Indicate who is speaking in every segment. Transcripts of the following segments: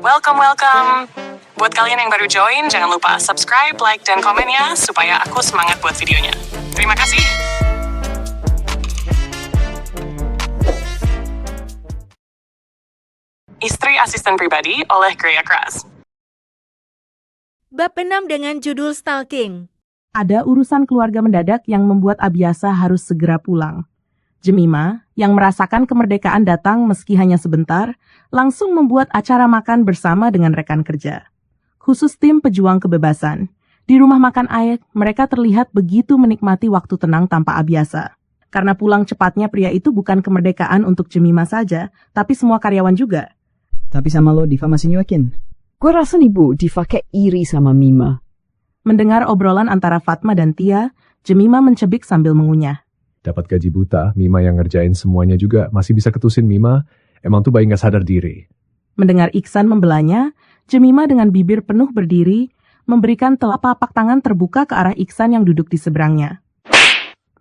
Speaker 1: Welcome. Buat kalian yang baru join, jangan lupa subscribe, like, dan komen ya, supaya aku semangat buat videonya. Terima kasih. Istri Asisten Pribadi oleh Greya Kras.
Speaker 2: Bab 6 dengan judul Stalking.
Speaker 3: Ada urusan keluarga mendadak yang membuat Abiasa harus segera pulang. Jemima, yang merasakan kemerdekaan datang meski hanya sebentar, langsung membuat acara makan bersama dengan rekan kerja. Khusus tim pejuang kebebasan. Di rumah makan Aek, mereka terlihat begitu menikmati waktu tenang tanpa Abiasa. Karena pulang cepatnya pria itu bukan kemerdekaan untuk Jemima saja, tapi semua karyawan juga.
Speaker 4: Tapi sama lo, Diva masih nyuekin.
Speaker 5: Gue rasa nih Bu, Diva kayak iri sama Mima.
Speaker 3: Mendengar obrolan antara Fatma dan Tia, Jemima mencebik sambil mengunyah.
Speaker 6: Dapat gaji buta, Mima yang ngerjain semuanya juga masih bisa ketusin Mima. Emang tuh bayi gak sadar diri.
Speaker 3: Mendengar Iksan membelanya, Jemima dengan bibir penuh berdiri, memberikan telapak tangan terbuka ke arah Iksan yang duduk di seberangnya.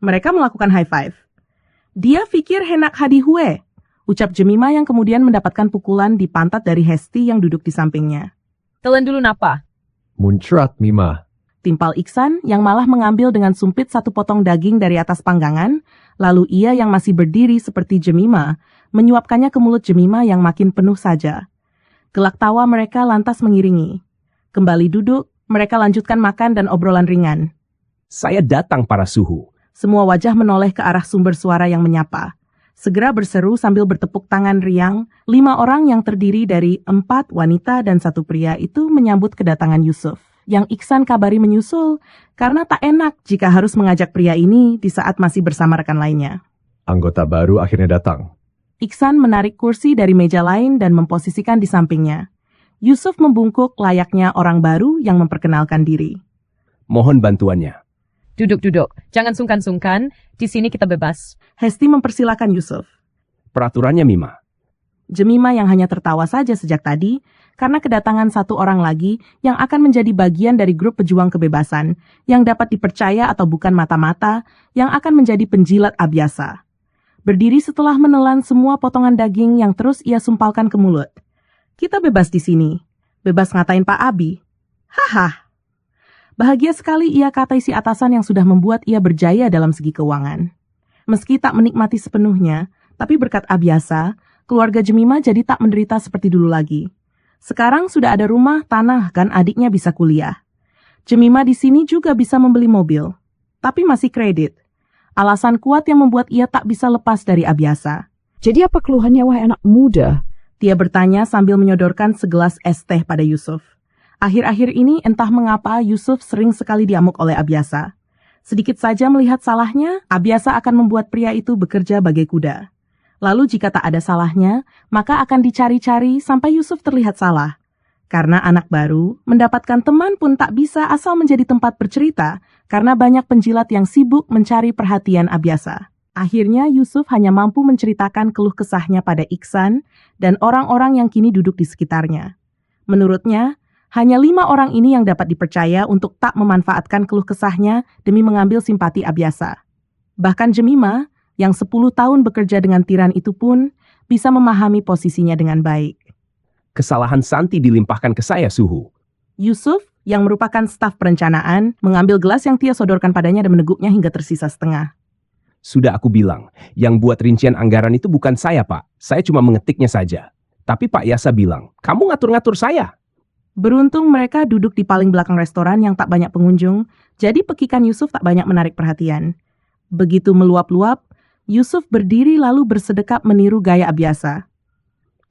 Speaker 3: Mereka melakukan high five. Dia pikir henak hadi hue, ucap Jemima yang kemudian mendapatkan pukulan di pantat dari Hesti yang duduk di sampingnya.
Speaker 7: Telan dulu napa?
Speaker 6: Muncrat, Mima.
Speaker 3: Timpal Iksan yang malah mengambil dengan sumpit satu potong daging dari atas panggangan, lalu ia yang masih berdiri seperti Jemima, menyuapkannya ke mulut Jemima yang makin penuh saja. Gelak tawa mereka lantas mengiringi. Kembali duduk, mereka lanjutkan makan dan obrolan ringan.
Speaker 8: Saya datang para suhu.
Speaker 3: Semua wajah menoleh ke arah sumber suara yang menyapa. Segera berseru sambil bertepuk tangan riang, 5 orang yang terdiri dari 4 wanita dan 1 pria itu menyambut kedatangan Yusuf. Yang Iksan kabari menyusul, karena tak enak jika harus mengajak pria ini di saat masih bersama rekan lainnya.
Speaker 6: Anggota baru akhirnya datang.
Speaker 3: Iksan menarik kursi dari meja lain dan memposisikan di sampingnya. Yusuf membungkuk layaknya orang baru yang memperkenalkan diri.
Speaker 8: Mohon bantuannya.
Speaker 7: Duduk. Jangan sungkan-sungkan. Di sini kita bebas.
Speaker 3: Hesti mempersilakan Yusuf.
Speaker 8: Peraturannya, Mima.
Speaker 3: Jemima yang hanya tertawa saja sejak tadi, karena kedatangan 1 orang lagi yang akan menjadi bagian dari grup pejuang kebebasan, yang dapat dipercaya atau bukan mata-mata, yang akan menjadi penjilat Abiasa. Berdiri setelah menelan semua potongan daging yang terus ia sumpalkan ke mulut. Kita bebas di sini. Bebas ngatain Pak Abi. Haha. Bahagia sekali ia katai si atasan yang sudah membuat ia berjaya dalam segi keuangan. Meski tak menikmati sepenuhnya, tapi berkat Abiasa, keluarga Jemima jadi tak menderita seperti dulu lagi. Sekarang sudah ada rumah, tanah, kan adiknya bisa kuliah. Jemima di sini juga bisa membeli mobil. Tapi masih kredit. Alasan kuat yang membuat ia tak bisa lepas dari Abiasa.
Speaker 5: Jadi apa keluhannya wahai anak muda?
Speaker 3: Tia bertanya sambil menyodorkan segelas es teh pada Yusuf. Akhir-akhir ini entah mengapa Yusuf sering sekali diamuk oleh Abiasa. Sedikit saja melihat salahnya, Abiasa akan membuat pria itu bekerja bagai kuda. Lalu jika tak ada salahnya, maka akan dicari-cari sampai Yusuf terlihat salah. Karena anak baru, mendapatkan teman pun tak bisa asal menjadi tempat bercerita, karena banyak penjilat yang sibuk mencari perhatian Abiasa. Akhirnya Yusuf hanya mampu menceritakan keluh kesahnya pada Iksan dan orang-orang yang kini duduk di sekitarnya. Menurutnya, hanya 5 orang ini yang dapat dipercaya untuk tak memanfaatkan keluh kesahnya demi mengambil simpati Abiasa. Bahkan Jemima, yang 10 tahun bekerja dengan tiran itu pun bisa memahami posisinya dengan baik.
Speaker 8: Kesalahan Santi dilimpahkan ke saya, suhu.
Speaker 3: Yusuf, yang merupakan staf perencanaan, mengambil gelas yang Tia sodorkan padanya dan meneguknya hingga tersisa setengah.
Speaker 8: Sudah aku bilang, yang buat rincian anggaran itu bukan saya, Pak. Saya cuma mengetiknya saja. Tapi Pak Yasa bilang, kamu ngatur-ngatur saya.
Speaker 3: Beruntung mereka duduk di paling belakang restoran yang tak banyak pengunjung, jadi pekikan Yusuf tak banyak menarik perhatian. Begitu meluap-luap, Yusuf berdiri lalu bersedekap meniru gaya Abiasa.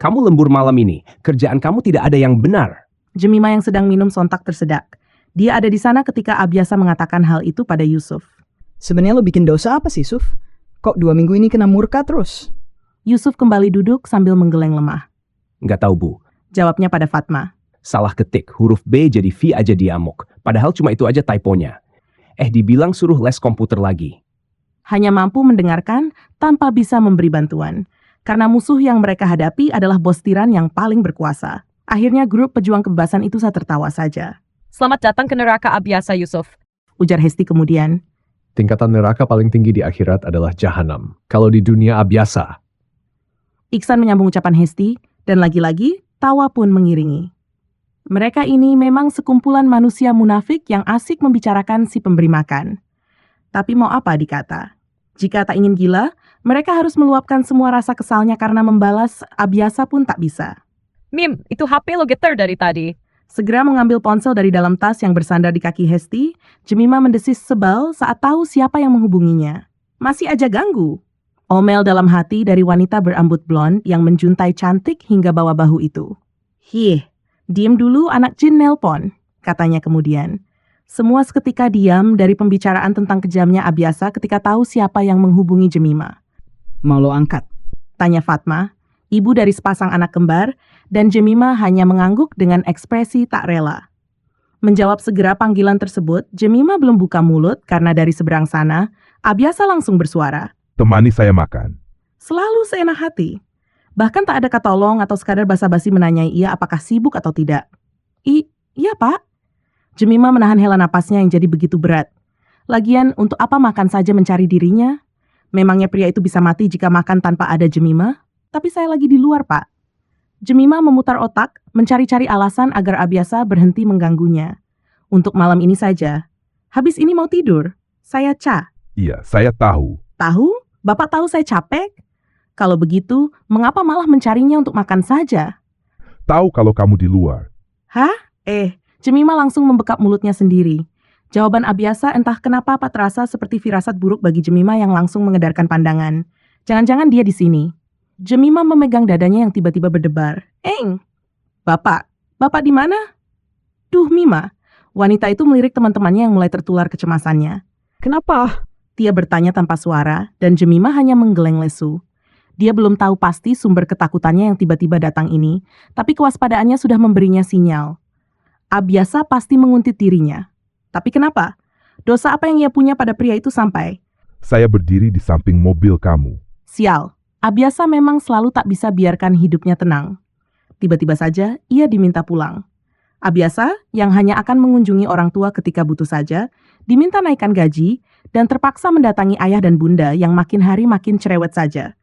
Speaker 8: Kamu lembur malam ini, kerjaan kamu tidak ada yang benar.
Speaker 3: Jemima yang sedang minum sontak tersedak. Dia ada di sana ketika Abiasa mengatakan hal itu pada Yusuf.
Speaker 4: Sebenarnya lo bikin dosa apa sih, Suf? Kok 2 minggu ini kena murka terus?
Speaker 3: Yusuf kembali duduk sambil menggeleng lemah.
Speaker 8: Nggak tahu, Bu.
Speaker 3: Jawabnya pada Fatma.
Speaker 8: Salah ketik, huruf B jadi V aja diamuk. Padahal cuma itu aja typonya. Dibilang suruh les komputer lagi.
Speaker 3: Hanya mampu mendengarkan tanpa bisa memberi bantuan. Karena musuh yang mereka hadapi adalah bos tiran yang paling berkuasa. Akhirnya grup pejuang kebebasan itu tertawa saja.
Speaker 7: Selamat datang ke neraka Abiasa, Yusuf.
Speaker 3: Ujar Hesti kemudian.
Speaker 6: Tingkatan neraka paling tinggi di akhirat adalah jahanam. Kalau di dunia Abiasa.
Speaker 3: Iksan menyambung ucapan Hesti, dan lagi-lagi Tawa pun mengiringi. Mereka ini memang sekumpulan manusia munafik yang asik membicarakan si pemberi makan. Tapi mau apa dikata? Jika tak ingin gila, mereka harus meluapkan semua rasa kesalnya karena membalas Abiasa pun tak bisa.
Speaker 7: Mim, itu HP lo getar dari tadi.
Speaker 3: Segera mengambil ponsel dari dalam tas yang bersandar di kaki Hesti, Jemima mendesis sebal saat tahu siapa yang menghubunginya. Masih aja ganggu. Omel dalam hati dari wanita berambut blond yang menjuntai cantik hingga bawah bahu itu. Hih, diem dulu anak jin nelpon, katanya kemudian. Semua seketika diam dari pembicaraan tentang kejamnya Abiasa ketika tahu siapa yang menghubungi Jemima.
Speaker 4: Mau lo angkat?
Speaker 3: Tanya Fatma, ibu dari sepasang anak kembar, dan Jemima hanya mengangguk dengan ekspresi tak rela. Menjawab segera panggilan tersebut, Jemima belum buka mulut karena dari seberang sana, Abiasa langsung bersuara.
Speaker 9: Temani saya makan.
Speaker 3: Selalu seenak hati. Bahkan tak ada kata tolong atau sekadar basa-basi menanyai ia apakah sibuk atau tidak. Iya pak. Jemima menahan hela napasnya yang jadi begitu berat. Lagian untuk apa makan saja mencari dirinya? Memangnya pria itu bisa mati jika makan tanpa ada Jemima? Tapi saya lagi di luar pak. Jemima memutar otak, mencari-cari alasan agar Abiasa berhenti mengganggunya. Untuk malam ini saja. Habis ini mau tidur. Saya
Speaker 9: Iya, saya tahu.
Speaker 3: Tahu? Bapak tahu saya capek? Kalau begitu, mengapa malah mencarinya untuk makan saja?
Speaker 9: Tahu kalau kamu di luar.
Speaker 3: Hah? Jemima langsung membekap mulutnya sendiri. Jawaban Abiasa entah kenapa terasa seperti firasat buruk bagi Jemima yang langsung mengedarkan pandangan. Jangan-jangan dia di sini. Jemima memegang dadanya yang tiba-tiba berdebar. Bapak di mana? Duh Mima, wanita itu melirik teman-temannya yang mulai tertular kecemasannya.
Speaker 5: Kenapa?
Speaker 3: Dia bertanya tanpa suara, dan Jemima hanya menggeleng lesu. Dia belum tahu pasti sumber ketakutannya yang tiba-tiba datang ini, tapi kewaspadaannya sudah memberinya sinyal. Abiasa pasti menguntit dirinya. Tapi kenapa? Dosa apa yang ia punya pada pria itu sampai?
Speaker 9: Saya berdiri di samping mobil kamu.
Speaker 3: Sial, Abiasa memang selalu tak bisa biarkan hidupnya tenang. Tiba-tiba saja, ia diminta pulang. Abiasa, yang hanya akan mengunjungi orang tua ketika butuh saja, diminta naikkan gaji, dan terpaksa mendatangi ayah dan bunda yang makin hari makin cerewet saja.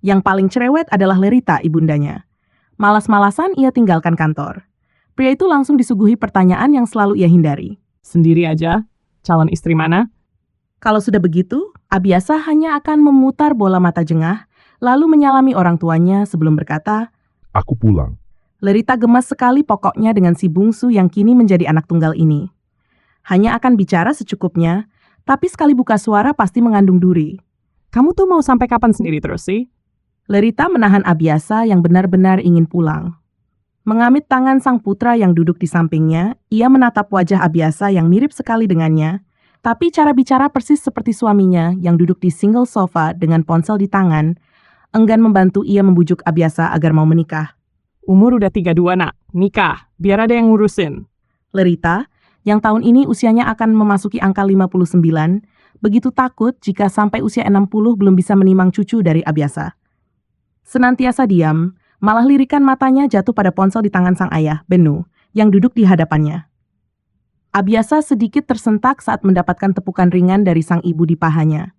Speaker 3: Yang paling cerewet adalah Lerita, ibundanya. Malas-malasan ia tinggalkan kantor. Pria itu langsung disuguhi pertanyaan yang selalu ia hindari.
Speaker 10: Sendiri aja? Calon istri mana?
Speaker 3: Kalau sudah begitu, Abiasa hanya akan memutar bola mata jengah, lalu menyalami orang tuanya sebelum berkata,
Speaker 9: Aku pulang.
Speaker 3: Lerita gemas sekali pokoknya dengan si bungsu yang kini menjadi anak tunggal ini. Hanya akan bicara secukupnya, tapi sekali buka suara pasti mengandung duri.
Speaker 10: Kamu tuh mau sampai kapan sendiri terus sih?
Speaker 3: Lerita menahan Abiasa yang benar-benar ingin pulang. Mengamit tangan sang putra yang duduk di sampingnya, ia menatap wajah Abiasa yang mirip sekali dengannya, tapi cara bicara persis seperti suaminya yang duduk di single sofa dengan ponsel di tangan, enggan membantu ia membujuk Abiasa agar mau menikah.
Speaker 10: Umur udah 32 nak, nikah, biar ada yang ngurusin.
Speaker 3: Lerita, yang tahun ini usianya akan memasuki angka 59, begitu takut jika sampai usia 60 belum bisa menimang cucu dari Abiasa. Senantiasa diam, malah lirikan matanya jatuh pada ponsel di tangan sang ayah, Benu, yang duduk di hadapannya. Abiasa sedikit tersentak saat mendapatkan tepukan ringan dari sang ibu di pahanya.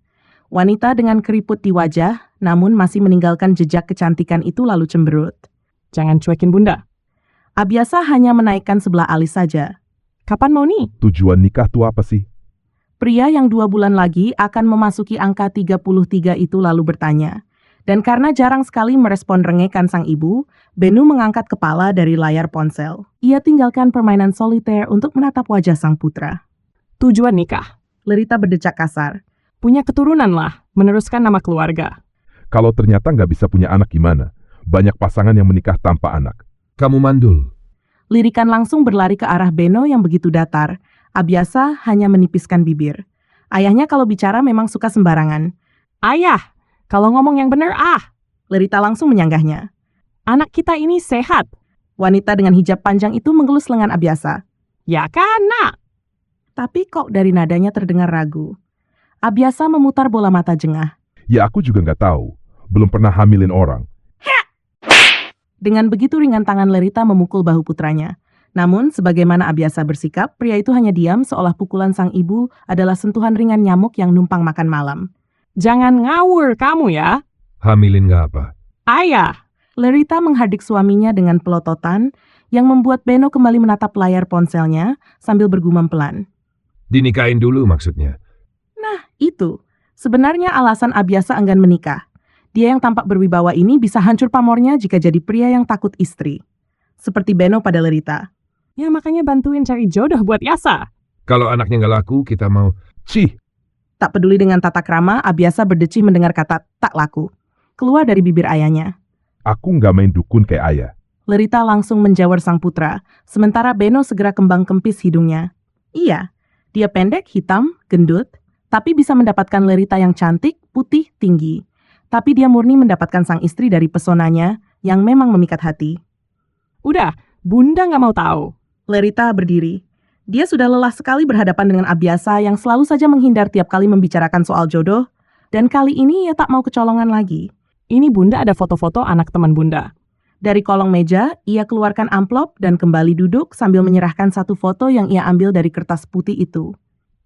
Speaker 3: Wanita dengan keriput di wajah, namun masih meninggalkan jejak kecantikan itu lalu cemberut.
Speaker 10: Jangan cuekin bunda.
Speaker 3: Abiasa hanya menaikkan sebelah alis saja.
Speaker 10: Kapan mau nih?
Speaker 9: Tujuan nikah tuh apa sih?
Speaker 3: Pria yang 2 bulan lagi akan memasuki angka 33 itu lalu bertanya. Dan karena jarang sekali merespon rengekan sang ibu, Benu mengangkat kepala dari layar ponsel. Ia tinggalkan permainan soliter untuk menatap wajah sang putra.
Speaker 10: Tujuan nikah?
Speaker 3: Lerita berdecak kasar.
Speaker 10: Punya keturunan lah, meneruskan nama keluarga.
Speaker 9: Kalau ternyata nggak bisa punya anak gimana? Banyak pasangan yang menikah tanpa anak. Kamu mandul.
Speaker 3: Lirikan langsung berlari ke arah Beno yang begitu datar. Abiasa hanya menipiskan bibir. Ayahnya kalau bicara memang suka sembarangan.
Speaker 10: Ayah, kalau ngomong yang benar
Speaker 3: Lerita langsung menyanggahnya.
Speaker 10: Anak kita ini sehat.
Speaker 3: Wanita dengan hijab panjang itu mengelus lengan Abiasa.
Speaker 10: Ya kan, nak?
Speaker 3: Tapi kok dari nadanya terdengar ragu. Abiasa memutar bola mata jengah.
Speaker 9: Ya aku juga nggak tahu. Belum pernah hamilin orang.
Speaker 3: Dengan begitu ringan tangan Lerita memukul bahu putranya. Namun, sebagaimana Abiasa bersikap, pria itu hanya diam seolah pukulan sang ibu adalah sentuhan ringan nyamuk yang numpang makan malam.
Speaker 10: Jangan ngawur kamu ya.
Speaker 9: Hamilin nggak apa?
Speaker 10: Ayah.
Speaker 3: Lerita menghardik suaminya dengan pelototan yang membuat Beno kembali menatap layar ponselnya sambil bergumam pelan.
Speaker 9: Dinikahin dulu maksudnya.
Speaker 3: Nah, itu. Sebenarnya alasan Abiasa enggan menikah. Dia yang tampak berwibawa ini bisa hancur pamornya jika jadi pria yang takut istri. Seperti Beno pada Lerita.
Speaker 10: Ya makanya bantuin cari jodoh buat Yasa.
Speaker 9: Kalau anaknya nggak laku, kita mau... Cih,
Speaker 3: Tak peduli dengan tata krama, Abiasa berdecih mendengar kata tak laku. Keluar dari bibir ayahnya.
Speaker 9: aku nggak main dukun kayak ayah.
Speaker 3: Lerita langsung menjawar sang putra, sementara Beno segera kembang kempis hidungnya. Iya, dia pendek, hitam, gendut, tapi bisa mendapatkan Lerita yang cantik, putih, tinggi. Tapi dia murni mendapatkan sang istri dari pesonanya yang memang memikat hati.
Speaker 10: Udah, Bunda nggak mau tahu.
Speaker 3: Lerita berdiri. Dia sudah lelah sekali berhadapan dengan Abiasa yang selalu saja menghindar tiap kali membicarakan soal jodoh, dan kali ini ia tak mau kecolongan lagi.
Speaker 10: Ini Bunda ada foto-foto anak teman Bunda.
Speaker 3: Dari kolong meja, ia keluarkan amplop dan kembali duduk sambil menyerahkan satu foto yang ia ambil dari kertas putih itu.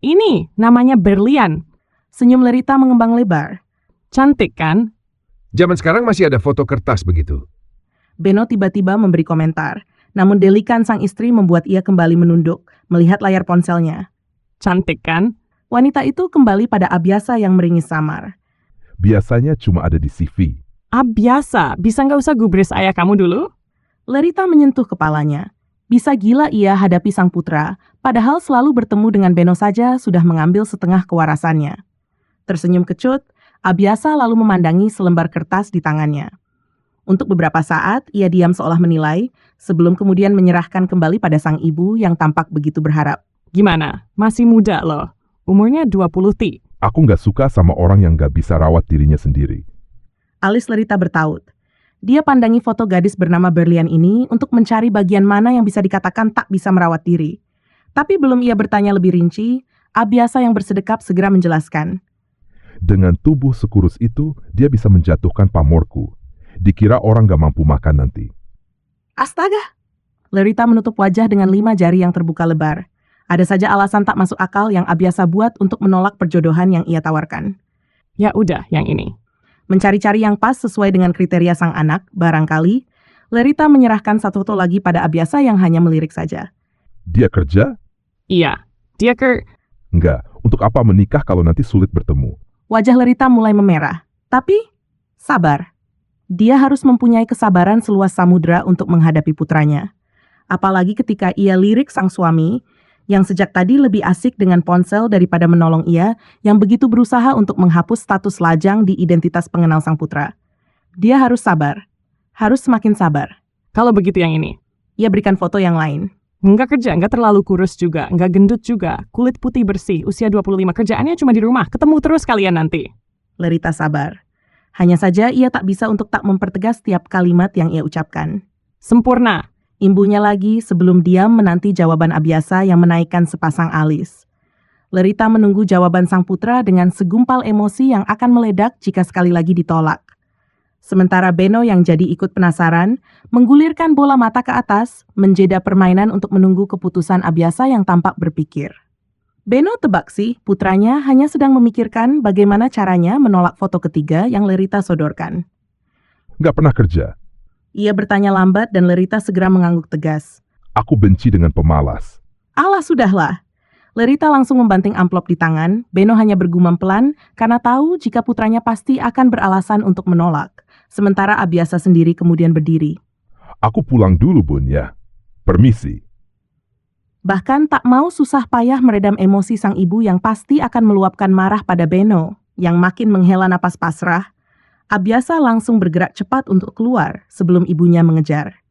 Speaker 10: Ini namanya berlian.
Speaker 3: Senyum Lerita mengembang lebar.
Speaker 10: Cantik kan?
Speaker 9: Zaman sekarang masih ada foto kertas begitu.
Speaker 3: Beno tiba-tiba memberi komentar, namun delikan sang istri membuat ia kembali menunduk, melihat layar ponselnya.
Speaker 10: Cantik kan?
Speaker 3: Wanita itu kembali pada Abiasa yang meringis samar.
Speaker 9: Biasanya cuma ada di CV.
Speaker 10: Biasa. Bisa nggak usah gubris ayah kamu dulu?
Speaker 3: Lerita menyentuh kepalanya. Bisa gila ia hadapi sang putra, padahal selalu bertemu dengan Beno saja sudah mengambil setengah kewarasannya. Tersenyum kecut, Abiasa lalu memandangi selembar kertas di tangannya. Untuk beberapa saat, ia diam seolah menilai, sebelum kemudian menyerahkan kembali pada sang ibu yang tampak begitu berharap.
Speaker 10: Gimana? Masih muda loh. Umurnya 20 ti.
Speaker 9: Aku nggak suka sama orang yang nggak bisa rawat dirinya sendiri.
Speaker 3: Alis Lerita bertaut. Dia pandangi foto gadis bernama Berlian ini untuk mencari bagian mana yang bisa dikatakan tak bisa merawat diri. Tapi belum ia bertanya lebih rinci, Abiasa yang bersedekap segera menjelaskan.
Speaker 9: Dengan tubuh sekurus itu, dia bisa menjatuhkan pamorku. Dikira orang nggak mampu makan nanti.
Speaker 3: Astaga! Lerita menutup wajah dengan 5 jari yang terbuka lebar. Ada saja alasan tak masuk akal yang Abiasa buat untuk menolak perjodohan yang ia tawarkan.
Speaker 10: Ya udah, yang ini.
Speaker 3: Mencari-cari yang pas sesuai dengan kriteria sang anak, barangkali, Lerita menyerahkan satu foto lagi pada Abiasa yang hanya melirik saja.
Speaker 9: Dia kerja?
Speaker 10: Iya, dia
Speaker 9: Enggak, untuk apa menikah kalau nanti sulit bertemu?
Speaker 3: Wajah Lerita mulai memerah. Tapi, sabar. Dia harus mempunyai kesabaran seluas samudra untuk menghadapi putranya. Apalagi ketika ia lirik sang suami, yang sejak tadi lebih asik dengan ponsel daripada menolong ia, yang begitu berusaha untuk menghapus status lajang di identitas pengenal sang putra. Dia harus sabar. Harus semakin sabar.
Speaker 10: Kalau begitu yang ini.
Speaker 3: Ia berikan foto yang lain.
Speaker 10: Nggak kerja, nggak terlalu kurus juga, nggak gendut juga, kulit putih bersih, usia 25, kerjaannya cuma di rumah, ketemu terus kalian nanti.
Speaker 3: Lerita sabar. Hanya saja ia tak bisa untuk tak mempertegas tiap kalimat yang ia ucapkan.
Speaker 10: Sempurna.
Speaker 3: Imbuhnya lagi sebelum diam menanti jawaban Abiasa yang menaikkan sepasang alis. Lerita menunggu jawaban sang putra dengan segumpal emosi yang akan meledak jika sekali lagi ditolak. Sementara Beno yang jadi ikut penasaran, menggulirkan bola mata ke atas, menjeda permainan untuk menunggu keputusan Abiasa yang tampak berpikir. Beno tebak sih, putranya hanya sedang memikirkan bagaimana caranya menolak foto ketiga yang Lerita sodorkan.
Speaker 9: Nggak pernah kerja.
Speaker 3: Ia bertanya lambat dan Lerita segera mengangguk tegas.
Speaker 9: Aku benci dengan pemalas.
Speaker 3: Alah, sudahlah. Lerita langsung membanting amplop di tangan. Beno hanya bergumam pelan karena tahu jika putranya pasti akan beralasan untuk menolak. Sementara Abiasa sendiri kemudian berdiri.
Speaker 9: Aku pulang dulu, Bun, ya. Permisi.
Speaker 3: Bahkan tak mau susah payah meredam emosi sang ibu yang pasti akan meluapkan marah pada Beno, yang makin menghela napas pasrah. Abiasa langsung bergerak cepat untuk keluar sebelum ibunya mengejar.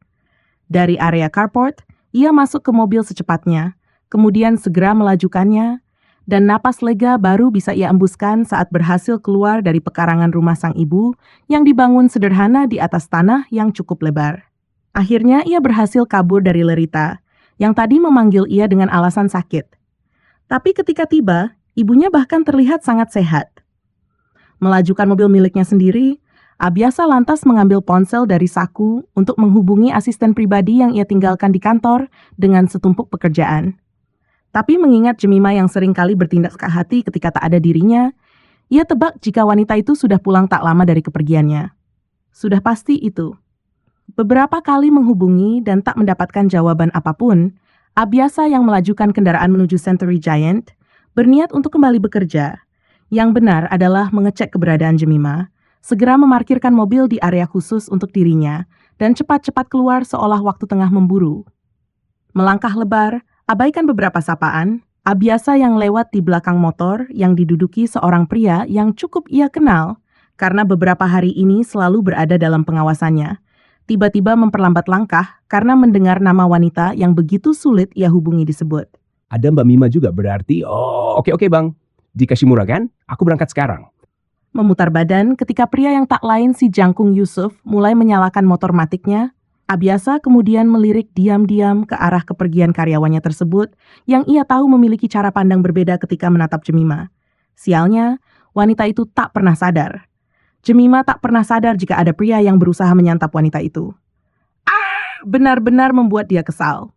Speaker 3: Dari area carport, ia masuk ke mobil secepatnya, kemudian segera melajukannya, dan napas lega baru bisa ia embuskan saat berhasil keluar dari pekarangan rumah sang ibu yang dibangun sederhana di atas tanah yang cukup lebar. Akhirnya ia berhasil kabur dari Lerita, yang tadi memanggil ia dengan alasan sakit. Tapi ketika tiba, ibunya bahkan terlihat sangat sehat. Melajukan mobil miliknya sendiri, Abiasa lantas mengambil ponsel dari saku untuk menghubungi asisten pribadi yang ia tinggalkan di kantor dengan setumpuk pekerjaan. Tapi mengingat Jemima yang sering kali bertindak sekak hati ketika tak ada dirinya, ia tebak jika wanita itu sudah pulang tak lama dari kepergiannya. Sudah pasti itu. Beberapa kali menghubungi dan tak mendapatkan jawaban apapun, Abiasa yang melajukan kendaraan menuju Century Giant berniat untuk kembali bekerja. Yang benar adalah mengecek keberadaan Jemima, segera memarkirkan mobil di area khusus untuk dirinya, dan cepat-cepat keluar seolah waktu tengah memburu. Melangkah lebar, abaikan beberapa sapaan, Abiasa yang lewat di belakang motor yang diduduki seorang pria yang cukup ia kenal karena beberapa hari ini selalu berada dalam pengawasannya. Tiba-tiba memperlambat langkah karena mendengar nama wanita yang begitu sulit ia hubungi disebut.
Speaker 8: Ada Mbak Mima juga berarti. Oh, oke bang. Di Kashimura kan? Aku berangkat sekarang.
Speaker 3: Memutar badan ketika pria yang tak lain si Jangkung Yusuf mulai menyalakan motor matiknya, Abiasa kemudian melirik diam-diam ke arah kepergian karyawannya tersebut yang ia tahu memiliki cara pandang berbeda ketika menatap Jemima. Sialnya, wanita itu tak pernah sadar. Jemima tak pernah sadar jika ada pria yang berusaha menyantap wanita itu. Benar-benar membuat dia kesal.